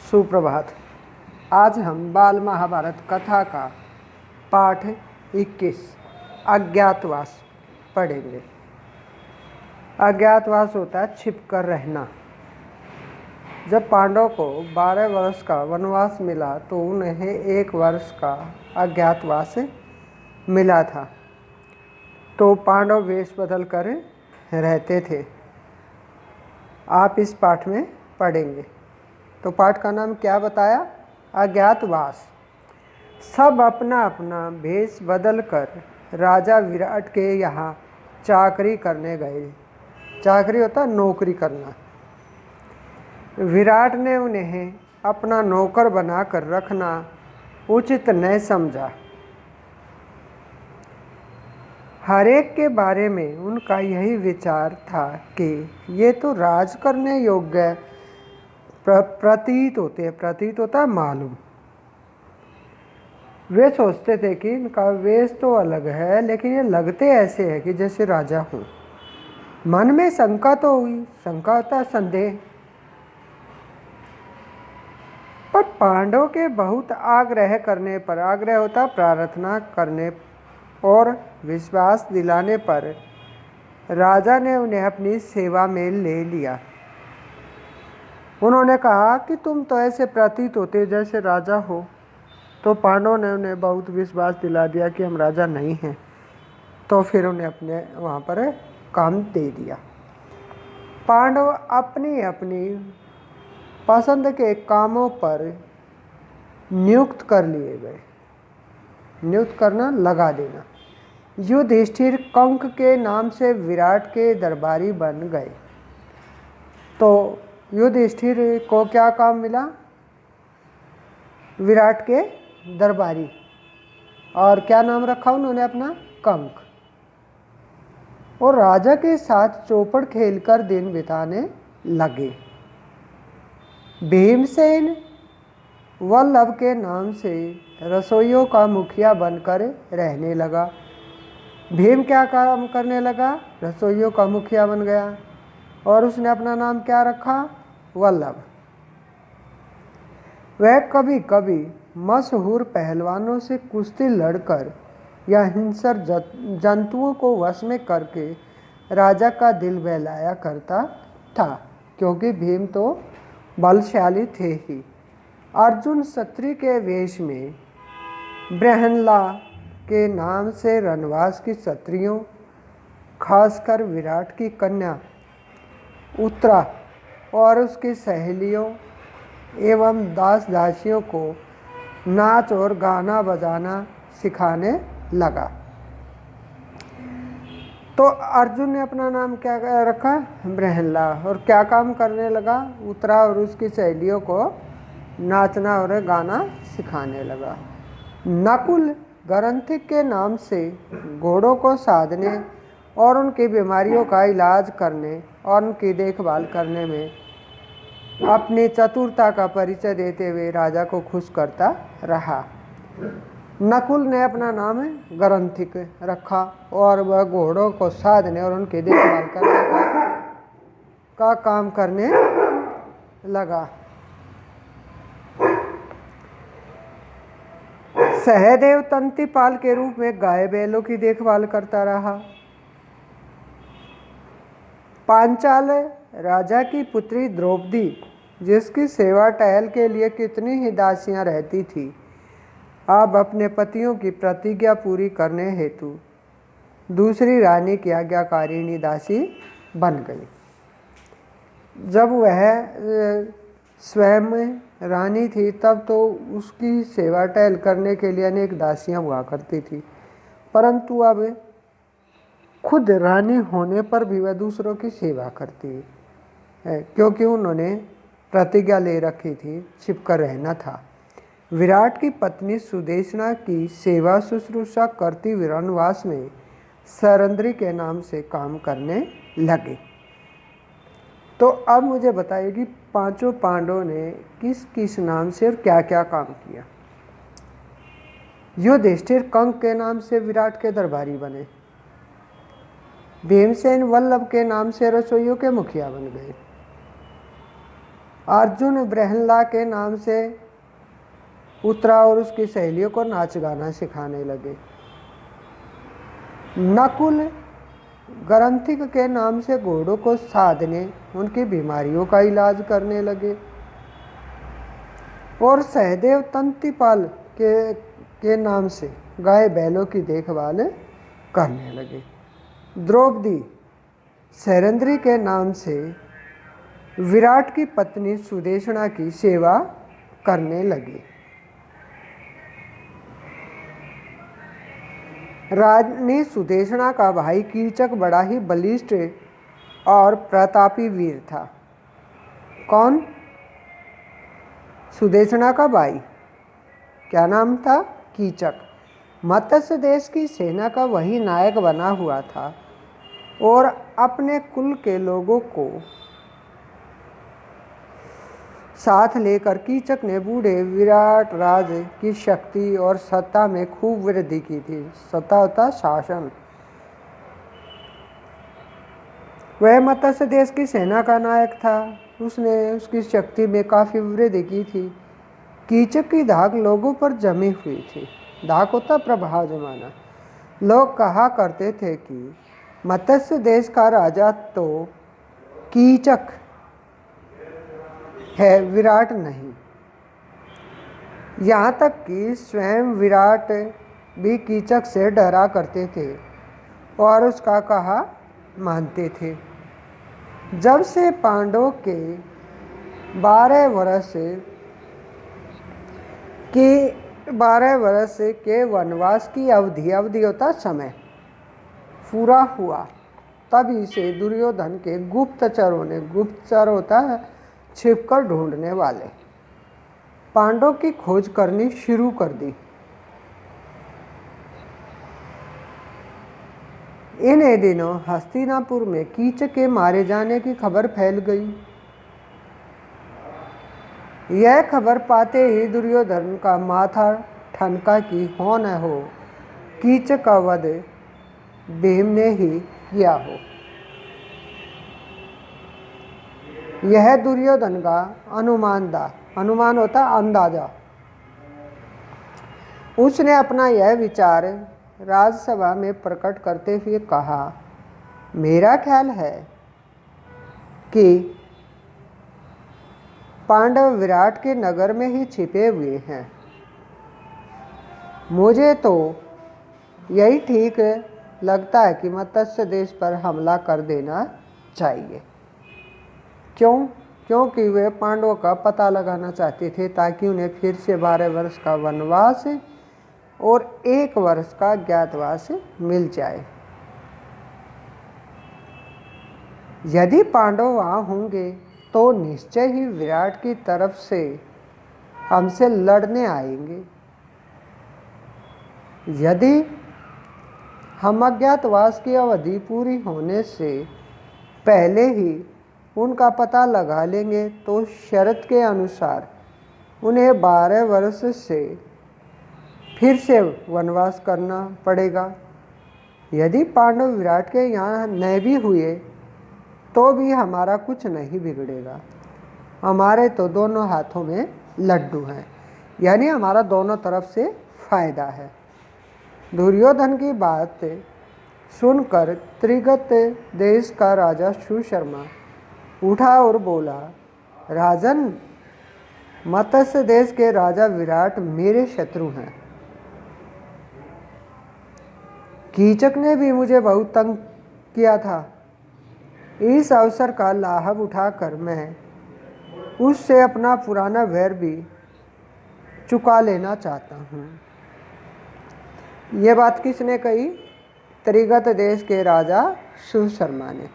सुप्रभात। आज हम बाल महाभारत कथा का पाठ 21 अज्ञातवास पढ़ेंगे। अज्ञातवास होता है छिपकर रहना। जब पांडवों को 12 वर्ष का वनवास मिला तो उन्हें 1 वर्ष का अज्ञातवास मिला था। तो पांडव वेश बदल कर रहते थे। आप इस पाठ में पढ़ेंगे। तो पाठ का नाम क्या बताया? अज्ञातवास। सब अपना अपना भेष बदल कर राजा विराट के यहाँ चाकरी करने गए। चाकरी होता है नौकरी करना। विराट ने उन्हें अपना नौकर बनाकर रखना उचित नहीं समझा। हर एक के बारे में उनका यही विचार था कि ये तो राज करने योग्य प्रतीत होते हैं। प्रतीत होता है मालूम। वे सोचते थे कि इनका वेश तो अलग है, लेकिन ये लगते ऐसे है कि जैसे राजा हूँ। मन में शंका तो हुई। शंका होता है संदेह। पर पांडव के बहुत आग्रह करने पर, आग्रह होता प्रार्थना करने और विश्वास दिलाने पर राजा ने उन्हें अपनी सेवा में ले लिया। उन्होंने कहा कि तुम तो ऐसे प्रतीत होते जैसे राजा हो। तो पांडवों ने उन्हें बहुत विश्वास दिला दिया कि हम राजा नहीं हैं। तो फिर उन्हें अपने वहाँ पर काम दे दिया। पांडव अपनी अपनी पसंद के कामों पर नियुक्त कर लिए गए। नियुक्त करना, लगा देना। युधिष्ठिर कंक के नाम से विराट के दरबारी बन गए। तो युधिष्ठिर को क्या काम मिला? विराट के दरबारी। और क्या नाम रखा उन्होंने अपना? कंक। और राजा के साथ चौपड़ खेलकर दिन बिताने लगे। भीमसेन वल्लभ के नाम से रसोइयों का मुखिया बनकर रहने लगा। भीम क्या काम करने लगा? रसोइयों का मुखिया बन गया। और उसने अपना नाम क्या रखा? वल्लभ। वह कभी कभी मशहूर पहलवानों से कुश्ती लड़कर या हिंसक जंतुओं को वश में करके राजा का दिल बहलाया करता था, क्योंकि भीम तो बलशाली थे ही। अर्जुन क्षत्रिय के वेश में बृहन्ला के नाम से रणवास की क्षत्रियों, खासकर विराट की कन्या उत्तरा और उसकी सहेलियों एवं दास दासियों को नाच और गाना बजाना सिखाने लगा। तो अर्जुन ने अपना नाम क्या रखा? बृहन्ला। और क्या काम करने लगा? उत्तरा और उसकी सहेलियों को नाचना और गाना सिखाने लगा। नकुल गरंथिक के नाम से घोड़ों को साधने और उनकी बीमारियों का इलाज करने और उनकी देखभाल करने में अपनी चतुरता का परिचय देते हुए राजा को खुश करता रहा। नकुल ने अपना नाम गरंथिक रखा और वह घोड़ों को साधने और उनकी देखभाल करने का काम करने लगा। सहदेव तंतीपाल के रूप में गाय बैलों की देखभाल करता रहा। पांचाल राजा की पुत्री द्रौपदी, जिसकी सेवा टहल के लिए कितनी ही दासियां रहती थी, अब अपने पतियों की प्रतिज्ञा पूरी करने हेतु दूसरी रानी की आज्ञाकारिणी दासी बन गई। जब वह स्वयं रानी थी तब तो उसकी सेवा टहल करने के लिए अनेक दासियां हुआ करती थी, परंतु अब खुद रानी होने पर भी वह दूसरों की सेवा करती है, क्योंकि उन्होंने प्रतिज्ञा ले रखी थी, छिपकर रहना था। विराट की पत्नी सुदेशना की सेवा शुश्रूषा करती वनवास में सरंद्री के नाम से काम करने लगे। तो अब मुझे बताइए कि पांचों पांडवों ने किस किस नाम से और क्या क्या काम किया। युधिष्ठिर कंक के नाम से विराट के दरबारी बने। भीमसेन वल्लभ के नाम से रसोइयों के मुखिया बन गए। अर्जुन बृहन्ला के नाम से उतरा और उसकी सहेलियों को नाच गाना सिखाने लगे। नकुल ग्रंथिक के नाम से घोड़ों को साधने उनकी बीमारियों का इलाज करने लगे। और सहदेव तंतिपाल के नाम से गाय बैलों की देखभाल करने लगे। द्रौपदी शैरंद्री के नाम से विराट की पत्नी सुदेशना की सेवा करने लगी। रानी सुदेशना का भाई कीचक बड़ा ही बलिष्ठ और प्रतापी वीर था। कौन? सुदेशना का भाई। क्या नाम था? कीचक। मत्स्य देश की सेना का वही नायक बना हुआ था और अपने कुल के लोगों को साथ लेकर कीचक ने बूढ़े विराट राज की शक्ति और सत्ता में खूब वृद्धि की थी। सत्ता होता शासन। वह मत्स्य देश की सेना का नायक था। उसने उसकी शक्ति में काफ़ी वृद्धि की थी। कीचक की धाक लोगों पर जमी हुई थी। धाक होता प्रभाव जमाना। लोग कहा करते थे कि मत्स्य देश का राजा तो कीचक है, विराट नहीं। यहाँ तक कि स्वयं विराट भी कीचक से डरा करते थे और उसका कहा मानते थे। जब से पांडवों के 12 वर्ष के वनवास की अवधि होता समय पूरा हुआ, तभी से दुर्योधन के गुप्तचरों ने, गुप्तचर होता है छिपकर ढूंढने वाले, पांडवों की खोज करनी शुरू कर दी। इन दिनों हस्तिनापुर में कीचक के मारे जाने की खबर फैल गई। यह खबर पाते ही दुर्योधन का माथा ठनका कि हो न हो कीचक का वध भीम ने ही किया हो। यह दुर्योधन का अनुमान होता अंदाजा। उसने अपना यह विचार राजसभा में प्रकट करते हुए कहा, मेरा ख्याल है कि पांडव विराट के नगर में ही छिपे हुए हैं। मुझे तो यही ठीक लगता है कि मत्स्य देश पर हमला कर देना चाहिए। क्यों? क्योंकि वे पांडवों का पता लगाना चाहते थे ताकि उन्हें फिर से 12 वर्ष का वनवास और 1 वर्ष का ज्ञातवास मिल जाए। यदि पांडव वहाँ होंगे तो निश्चय ही विराट की तरफ से हमसे लड़ने आएंगे। यदि हम अज्ञातवास की अवधि पूरी होने से पहले ही उनका पता लगा लेंगे तो शर्त के अनुसार उन्हें 12 वर्ष से फिर से वनवास करना पड़ेगा। यदि पांडव विराट के यहाँ न भी हुए तो भी हमारा कुछ नहीं बिगड़ेगा। हमारे तो दोनों हाथों में लड्डू हैं, यानी हमारा दोनों तरफ से फायदा है। दुर्योधन की बात सुनकर त्रिगत देश का राजा सुशर्मा उठा और बोला, राजन, मत्स्य देश के राजा विराट मेरे शत्रु हैं। कीचक ने भी मुझे बहुत तंग किया था। इस अवसर का लाभ उठाकर मैं उससे अपना पुराना वैर भी चुका लेना चाहता हूँ। ये बात किसने कही? त्रिगत देश के राजा सुशर्मा ने।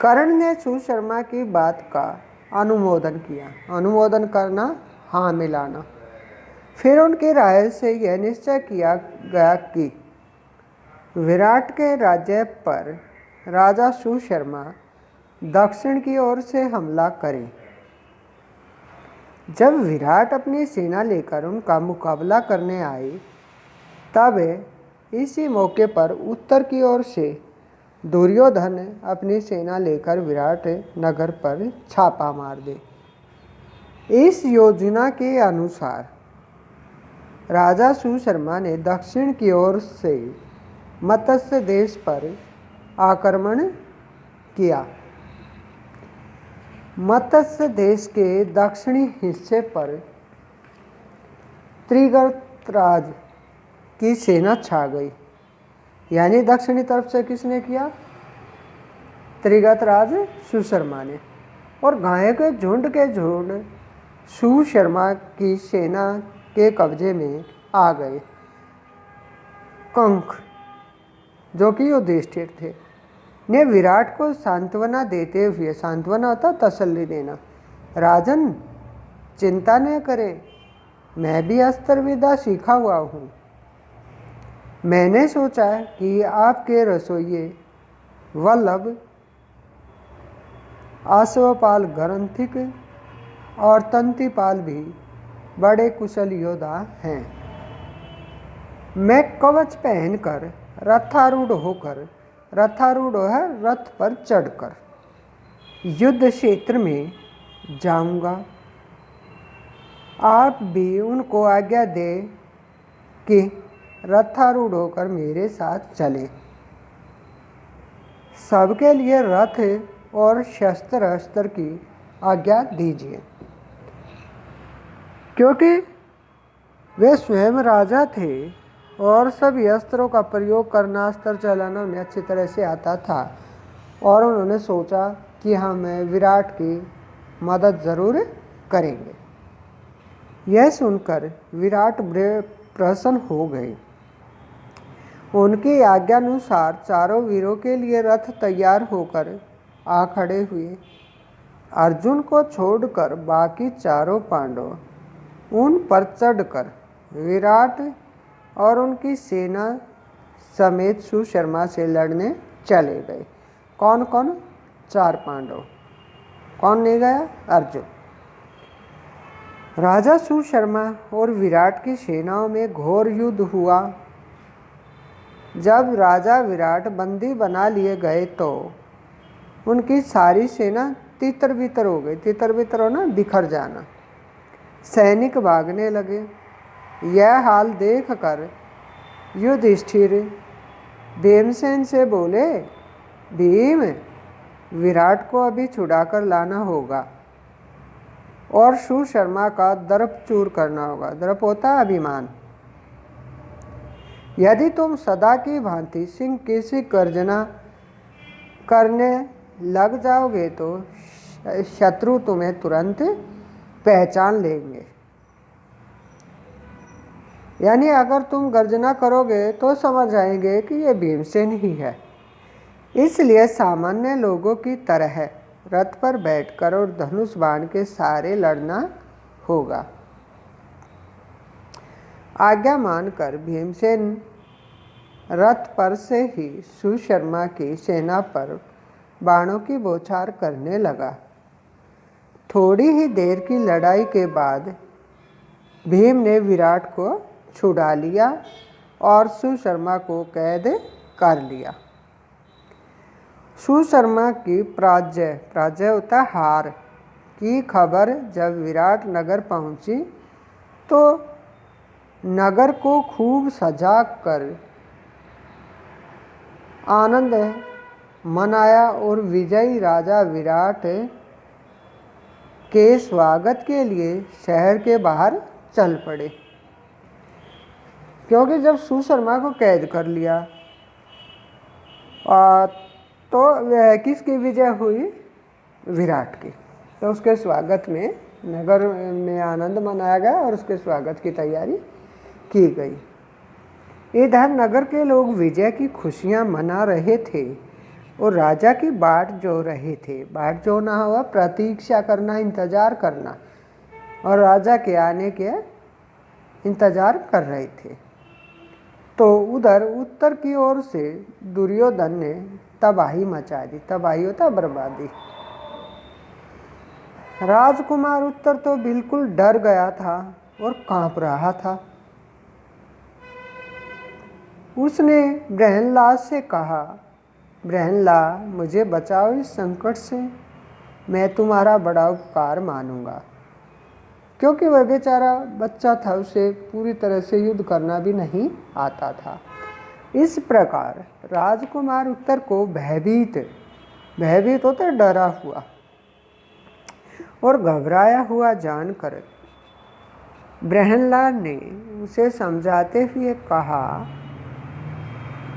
कर्ण ने सुशर्मा की बात का अनुमोदन किया। अनुमोदन करना, हाँ मिलाना। फिर उनकी राय से यह निश्चय किया गया कि विराट के राज्य पर राजा सुशर्मा दक्षिण की ओर से हमला करे। जब विराट अपनी सेना लेकर उनका मुकाबला करने आए, तब इसी मौके पर उत्तर की ओर से दुर्योधन अपनी सेना लेकर विराट नगर पर छापा मार दे। इस योजना के अनुसार राजा सुशर्मा ने दक्षिण की ओर से मत्स्य देश पर आक्रमण किया। मत्स्य देश के दक्षिणी हिस्से पर त्रिगर्तराज की सेना छा गई। यानी दक्षिणी तरफ से किसने किया? त्रिगर्तराज सुशर्मा ने। और गाय के झुंड सुशर्मा की सेना के कब्जे में आ गए। कंक, जो कि युधिष्ठिर थे, ने विराट को सांत्वना देते हुए, सांत्वना होता तसल्ली देना, राजन चिंता न करें, मैं भी अस्त्र विद्या सीखा हुआ हूँ। मैंने सोचा कि आपके रसोइये वल्लभ, अश्वपाल ग्रंथिक और तंतिपाल भी बड़े कुशल योद्धा हैं। मैं कवच पहनकर रथारूढ़ होकर, रथारूढ़ है रथ पर चढ़कर, युद्ध क्षेत्र में जाऊंगा। आप भी उनको आज्ञा दे कि रथारूढ़ होकर मेरे साथ चले। सबके लिए रथ और शस्त्र अस्त्र की आज्ञा दीजिए, क्योंकि वे स्वयं राजा थे और सभी अस्त्रों का प्रयोग करना, अस्त्र चलाना उन्हें अच्छी तरह से आता था। और उन्होंने सोचा कि हम विराट की मदद ज़रूर करेंगे। यह सुनकर विराट प्रसन्न हो गए। उनकी आज्ञानुसार चारों वीरों के लिए रथ तैयार होकर आ खड़े हुए। अर्जुन को छोड़कर बाकी चारों पांडव उन पर चढ़कर विराट और उनकी सेना समेत सुशर्मा से लड़ने चले गए। कौन कौन? 4 पांडव। कौन नहीं गया? अर्जुन। राजा सुशर्मा और विराट की सेनाओं में घोर युद्ध हुआ। जब राजा विराट बंदी बना लिए गए तो उनकी सारी सेना तितर बितर हो गई। तितर बितर होना, बिखर जाना। सैनिक भागने लगे। यह हाल देखकर युधिष्ठिर भीमसेन से बोले, भीम, विराट को अभी छुड़ाकर लाना होगा और सुशर्मा का दर्प चूर करना होगा। दर्प होता है अभिमान। यदि तुम सदा की भांति सिंह की सी गर्जना करने लग जाओगे तो शत्रु तुम्हें तुरंत पहचान लेंगे। यानी अगर तुम गर्जना करोगे तो समझ आएंगे कि ये भीमसेन ही है। इसलिए सामान्य लोगों की तरह रथ पर बैठकर और धनुष बाण के सहारे लड़ना होगा। आज्ञा मानकर भीमसेन रथ पर से ही सुशर्मा की सेना पर बाणों की बौछार करने लगा। थोड़ी ही देर की लड़ाई के बाद भीम ने विराट को छुड़ा लिया और सुशर्मा को कैद कर लिया। सुशर्मा की पराजय होता हार की खबर जब विराट नगर पहुंची तो नगर को खूब सजा कर आनंद मनाया और विजयी राजा विराट के स्वागत के लिए शहर के बाहर चल पड़े। क्योंकि जब सुशर्मा को कैद कर लिया तो वह किसकी विजय हुई? विराट की। तो उसके स्वागत में नगर में आनंद मनाया गया और उसके स्वागत की तैयारी की गई। इधर नगर के लोग विजय की खुशियां मना रहे थे और राजा की बाट जो रहे थे। बाट जो ना हुआ, प्रतीक्षा करना, इंतजार करना, और राजा के आने के इंतजार कर रहे थे। तो उधर उत्तर की ओर से दुर्योधन ने तबाही मचा दी। तबाही होता बर्बादी। राजकुमार उत्तर तो बिल्कुल डर गया था और कांप रहा था। उसने बृहनलाद से कहा, बृहनलाद, मुझे बचाओ इस संकट से, मैं तुम्हारा बड़ा उपकार मानूंगा। क्योंकि वह बेचारा बच्चा था, उसे पूरी तरह से युद्ध करना भी नहीं आता था। इस प्रकार राजकुमार उत्तर को भयभीत होता डरा हुआ और घबराया हुआ जानकर ब्रहनलाल ने उसे समझाते हुए कहा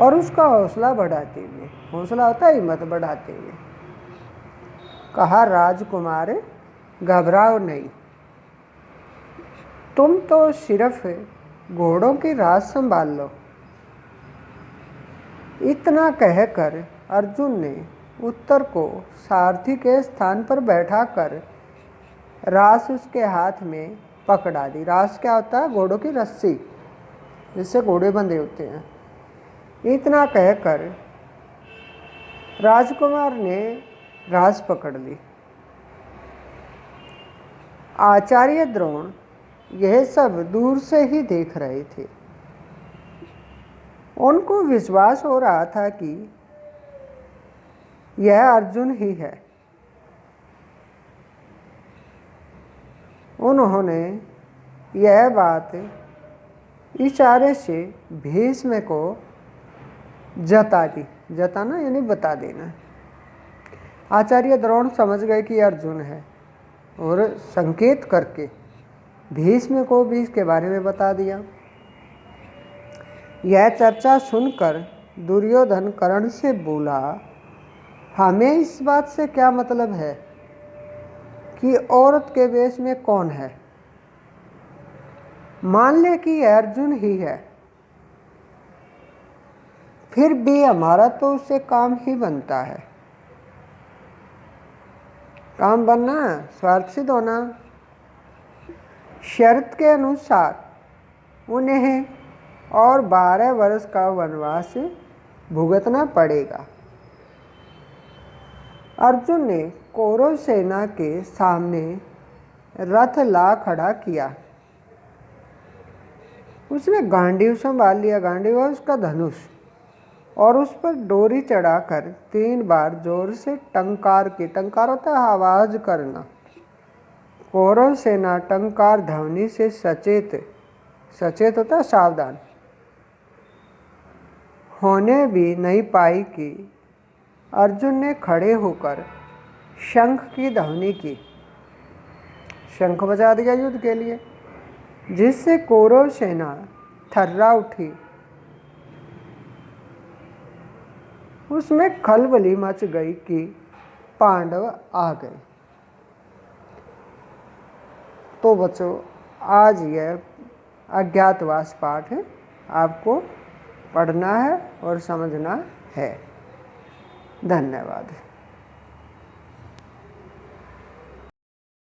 और उसका हौसला बढ़ाते हुए, हौसला होता है हिम्मत बढ़ाते हुए कहा, राजकुमार घबराओ नहीं, तुम तो सिर्फ घोड़ों की राज संभाल लो। इतना कहकर अर्जुन ने उत्तर को सारथी के स्थान पर बैठाकर रास उसके हाथ में पकड़ा दी। रास क्या होता है? घोड़ों की रस्सी, जिससे घोड़े बंधे होते हैं। इतना कहकर राजकुमार ने रास पकड़ ली। आचार्य द्रोण यह सब दूर से ही देख रहे थे। उनको विश्वास हो रहा था कि यह अर्जुन ही है। उन्होंने यह बात इशारे से भीष्म को जता दी। जताना यानी बता देना। आचार्य द्रोण समझ गए कि अर्जुन है और संकेत करके भीष्म को भी इसके बारे में बता दिया। यह चर्चा सुनकर दुर्योधन कर्ण से बोला, हमें इस बात से क्या मतलब है कि औरत के वेश में कौन है? मान ले कि यह अर्जुन ही है, फिर भी हमारा तो उससे काम ही बनता है। काम बनना, स्वार्थ सिद्ध होना। शर्त के अनुसार उन्हें और 12 वर्ष का वनवास भुगतना पड़ेगा। अर्जुन ने कौरव सेना के सामने रथ ला खड़ा किया। उसने गांडीव संभाल लिया। गांडीव है उसका धनुष, और उस पर डोरी चढ़ाकर 3 बार जोर से टंकार की, टंकार होता है आवाज करना। कौरव सेना टंकार ध्वनि से सचेत होता है सावधान, होने भी नहीं पाई कि अर्जुन ने खड़े होकर शंख की ध्वनि की। शंख बजा दिया युद्ध के लिए, जिससे कौरव सेना थर्रा उठी। उसमें खलबली मच गई कि पांडव आ गए। तो बच्चों, आज यह अज्ञातवास पाठ है, आपको पढ़ना है और समझना है। धन्यवाद।